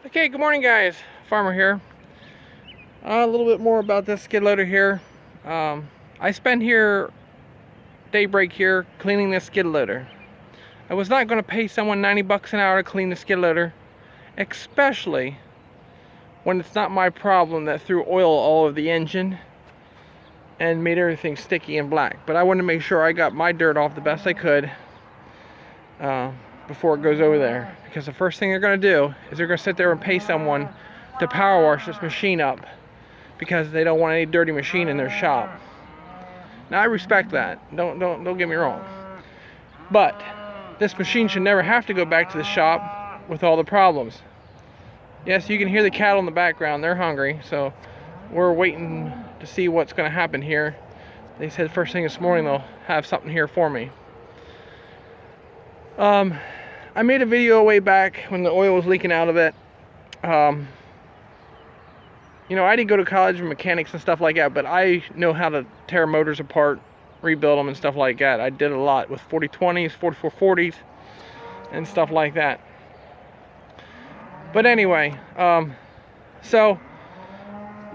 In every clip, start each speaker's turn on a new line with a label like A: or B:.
A: Okay, good morning guys. Farmer here. A little bit more about this skid loader here. I spent here daybreak here cleaning this skid loader. I was not going to pay someone 90 bucks an hour to clean the skid loader, especially when it's not my problem that threw oil all over the engine and made everything sticky and black. But I wanted to make sure I got my dirt off the best I could before it goes over there, because the first thing they're going to do is they're going to sit there and pay someone to power wash this machine up because they don't want any dirty machine in their shop. Now I respect that, don't get me wrong, but this machine should never have to go back to the shop with all the problems. Yes, you can hear the cattle in the background, they're hungry, so we're waiting to see what's going to happen here. They said first thing this morning they'll have something here for me. I made a video way back when the oil was leaking out of it. You know, I didn't go to college for mechanics and stuff like that, but I know how to tear motors apart, rebuild them and stuff like that. I did a lot with 4020s, 4440s, and stuff like that. But anyway, so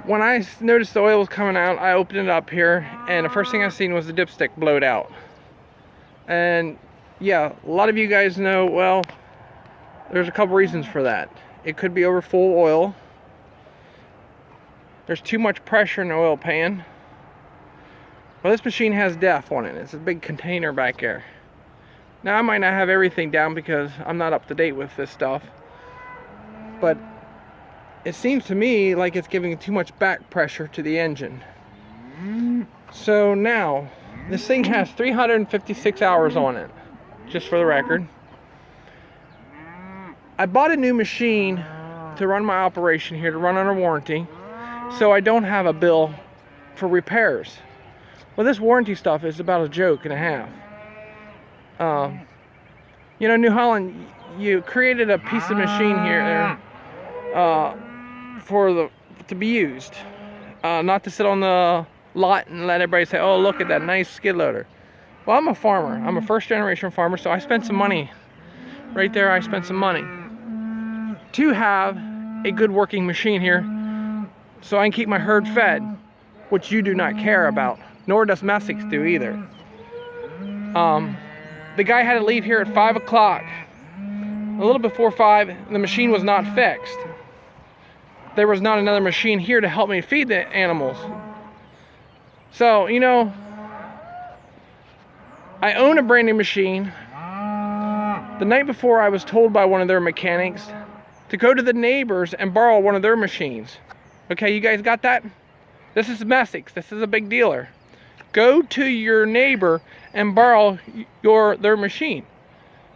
A: when I noticed the oil was coming out, I opened it up here, and the first thing I seen was the dipstick blowed out. And yeah, a lot of you guys know, well, there's a couple reasons for that. It could be over full oil. There's too much pressure in the oil pan. Well, this machine has DEF on it. It's a big container back there. Now, I might not have everything down because I'm not up to date with this stuff, but it seems to me like it's giving too much back pressure to the engine. So now, this thing has 356 hours on it, just for the record. I bought a new machine to run my operation here, to run under warranty, so I don't have a bill for repairs. Well, this warranty stuff is about a joke and a half. You know, New Holland, you created a piece of machine here to be used, not to sit on the lot and let everybody say, "Oh, look at that nice skid loader." Well, I'm a farmer. I'm a first-generation farmer, so I spent some money. Right there, I spent some money to have a good working machine here, so I can keep my herd fed, which you do not care about, nor does Messick's do either. The guy had to leave here at 5 o'clock. A little before 5, the machine was not fixed. There was not another machine here to help me feed the animals. So, you know, I own a brand new machine. The night before, I was told by one of their mechanics to go to the neighbors and borrow one of their machines. Okay, you guys got that? This is Messick's. This is a big dealer. Go to your neighbor and borrow their machine.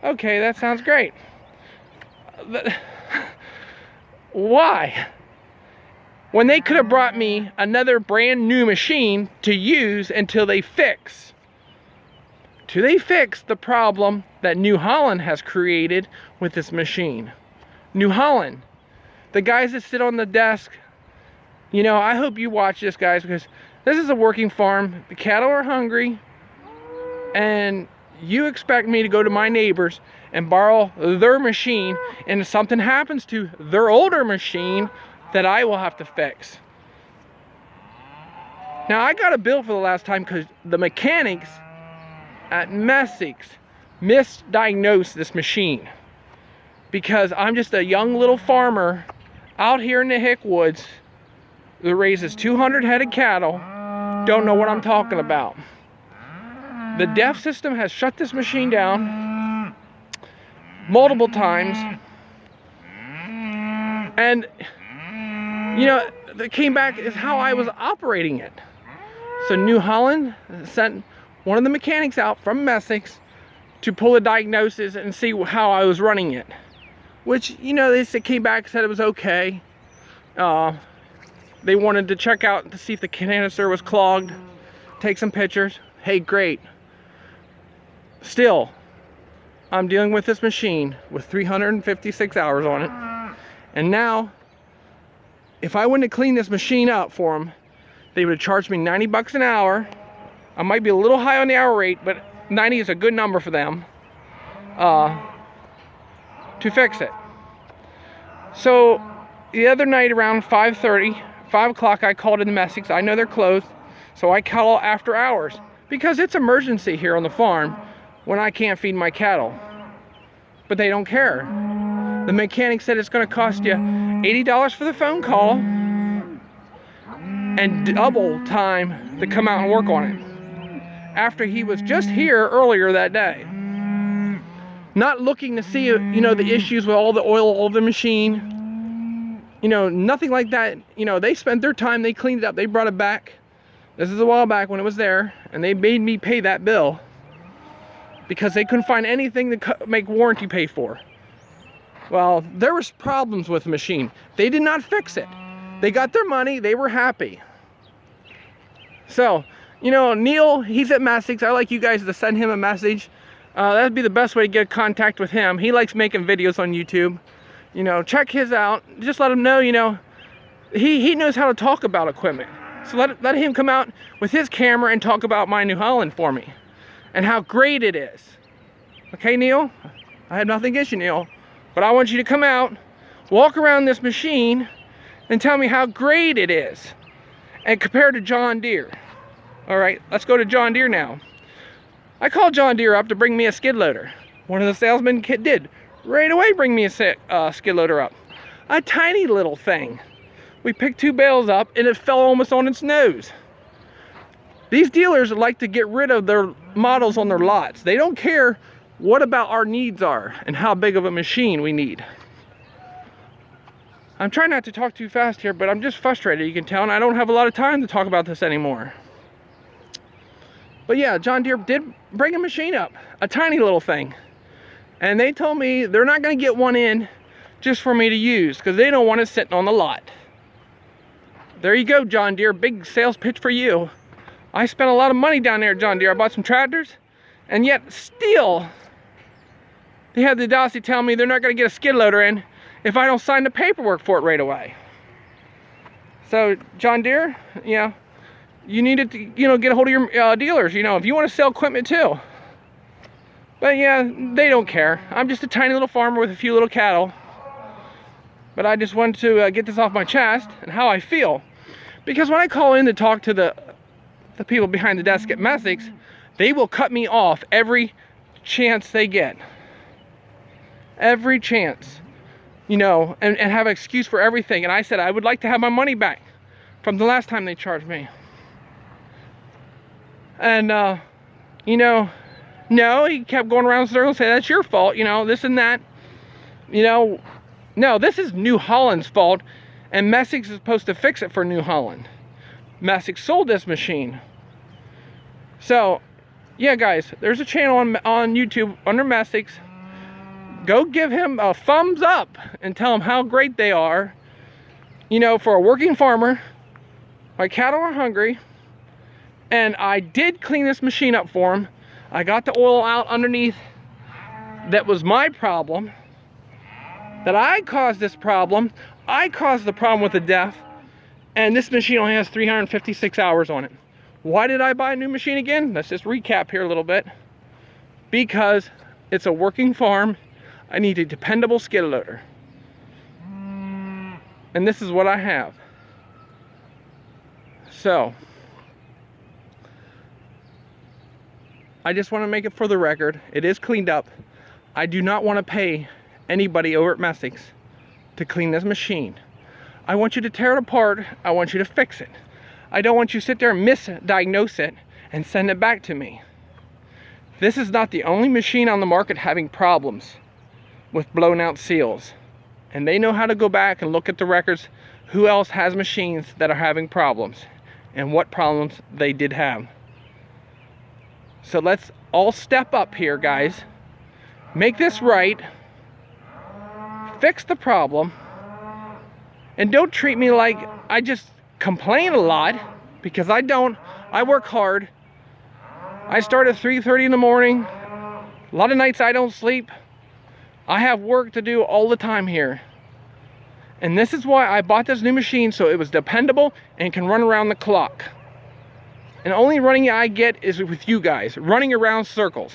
A: Okay, that sounds great. Why? When they could have brought me another brand new machine to use until they fix. Till they fix the problem that New Holland has created with this machine. New Holland, the guys that sit on the desk, you know, I hope you watch this, guys, because this is a working farm. The cattle are hungry, and you expect me to go to my neighbors and borrow their machine, and if something happens to their older machine, that I will have to fix. Now, I got a bill for the last time because the mechanics at Messick's misdiagnosed this machine, because I'm just a young little farmer out here in the hick woods that raises 200 head of cattle, don't know what I'm talking about. The DEF system has shut this machine down multiple times, and you know, that came back is how I was operating it. So New Holland sent one of the mechanics out from Messick's to pull a diagnosis and see how I was running it. Which, you know, they came back and said it was okay. They wanted to check out to see if the canister was clogged, take some pictures. Hey, great. Still, I'm dealing with this machine with 356 hours on it. And now, if I wouldn't have cleaned this machine up for them, they would have charged me 90 bucks an hour. I might be a little high on the hour rate, but 90 is a good number for them to fix it. So the other night around 5:30, 5 o'clock, I called in the Messick's. I know they're closed, so I call after hours because it's emergency here on the farm when I can't feed my cattle. But they don't care. The mechanic said it's going to cost you $80 for the phone call and double time to come out and work on it. After he was just here earlier that day. Not looking to see, the issues with all the oil all over the machine. Nothing like that. They spent their time, they cleaned it up, they brought it back. This is a while back when it was there, and they made me pay that bill because they couldn't find anything to make warranty pay for. Well, there was problems with the machine. They did not fix it. They got their money, they were happy. So, Neil, he's at Messick's. I like you guys to send him a message. That'd be the best way to get contact with him. He likes making videos on YouTube. Check his out. Just let him know, he knows how to talk about equipment. So let him come out with his camera and talk about my New Holland for me and how great it is. Okay, Neil? I have nothing against you, Neil. But I want you to come out, walk around this machine, and tell me how great it is. And compare to John Deere. All right, let's go to John Deere now. I called John Deere up to bring me a skid loader. One of the salesmen did right away bring me a skid loader up. A tiny little thing. We picked 2 bales up and it fell almost on its nose. These dealers like to get rid of their models on their lots. They don't care what about our needs are and how big of a machine we need. I'm trying not to talk too fast here, but I'm just frustrated, you can tell, and I don't have a lot of time to talk about this anymore. But yeah, John Deere did bring a machine up, a tiny little thing. And they told me they're not going to get one in just for me to use because they don't want it sitting on the lot. There you go, John Deere, big sales pitch for you. I spent a lot of money down there at John Deere. I bought some tractors, and yet still, they had the audacity to tell me they're not going to get a skid loader in if I don't sign the paperwork for it right away. So, John Deere, you need to, get a hold of your dealers, if you want to sell equipment too. But yeah, they don't care. I'm just a tiny little farmer with a few little cattle. But I just wanted to get this off my chest and how I feel. Because when I call in to talk to the people behind the desk at Messick's, they will cut me off every chance they get. Every chance. And have an excuse for everything. And I said I would like to have my money back from the last time they charged me. And, no, he kept going around in circles saying, that's your fault, this and that. No, this is New Holland's fault, and Messick's is supposed to fix it for New Holland. Messick sold this machine. So, yeah, guys, there's a channel on YouTube under Messick's. Go give him a thumbs up and tell him how great they are. For a working farmer, my cattle are hungry. And I did clean this machine up for him. I got the oil out underneath. That was my problem. That I caused this problem. I caused the problem with the death. And this machine only has 356 hours on it. Why did I buy a new machine again? Let's just recap here a little bit. Because it's a working farm. I need a dependable skid loader. And this is what I have. So, I just want to make it for the record. It is cleaned up. I do not want to pay anybody over at Messick's to clean this machine. I want you to tear it apart. I want you to fix it. I don't want you to sit there and misdiagnose it and send it back to me. This is not the only machine on the market having problems with blown out seals. And they know how to go back and look at the records. Who else has machines that are having problems and what problems they did have. So let's all step up here, guys. Make this right. Fix the problem. And don't treat me like I just complain a lot, because I don't. I work hard. I start at 3:30 in the morning. A lot of nights I don't sleep. I have work to do all the time here. And this is why I bought this new machine, so it was dependable and can run around the clock. And the only running I get is with you guys, running around circles.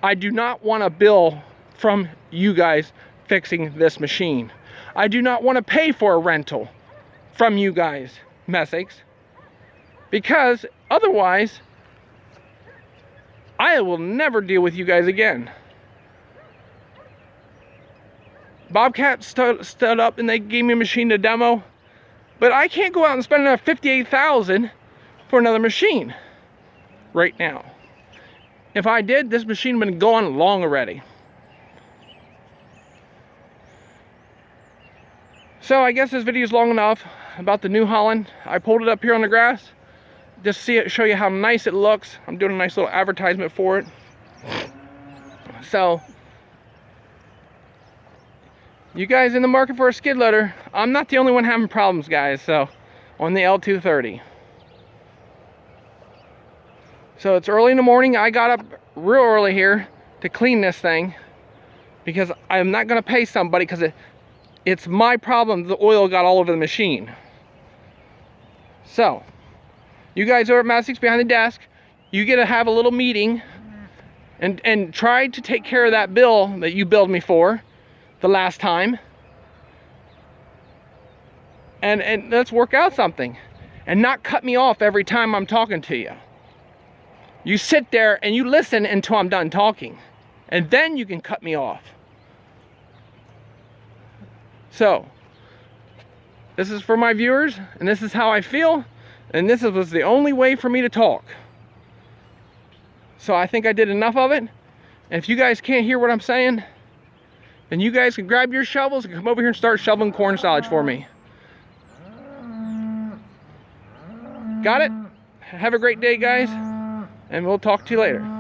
A: I do not want a bill from you guys fixing this machine. I do not want to pay for a rental from you guys, Messicks, because otherwise I will never deal with you guys again. Bobcat stood up and they gave me a machine to demo, but I can't go out and spend another $58,000 for another machine right now. If I did, this machine would have been gone long already. So I guess this video is long enough about the New Holland. I pulled it up here on the grass just show you how nice it looks. I'm doing a nice little advertisement for it. So you guys in the market for a skid loader, I'm not the only one having problems, guys. So on the L230. So it's early in the morning. I got up real early here to clean this thing because I'm not going to pay somebody, because it's my problem. The oil got all over the machine. So you guys over at Messick's behind the desk, you get to have a little meeting and try to take care of that bill that you billed me for the last time, and let's work out something, and not cut me off every time I'm talking to you. You sit there and you listen until I'm done talking, and then you can cut me off. So this is for my viewers, and this is how I feel, and this was the only way for me to talk. So I think I did enough of it. And if you guys can't hear what I'm saying, then you guys can grab your shovels and come over here and start shoveling corn silage for me. Got it? Have a great day, guys, and we'll talk to you later.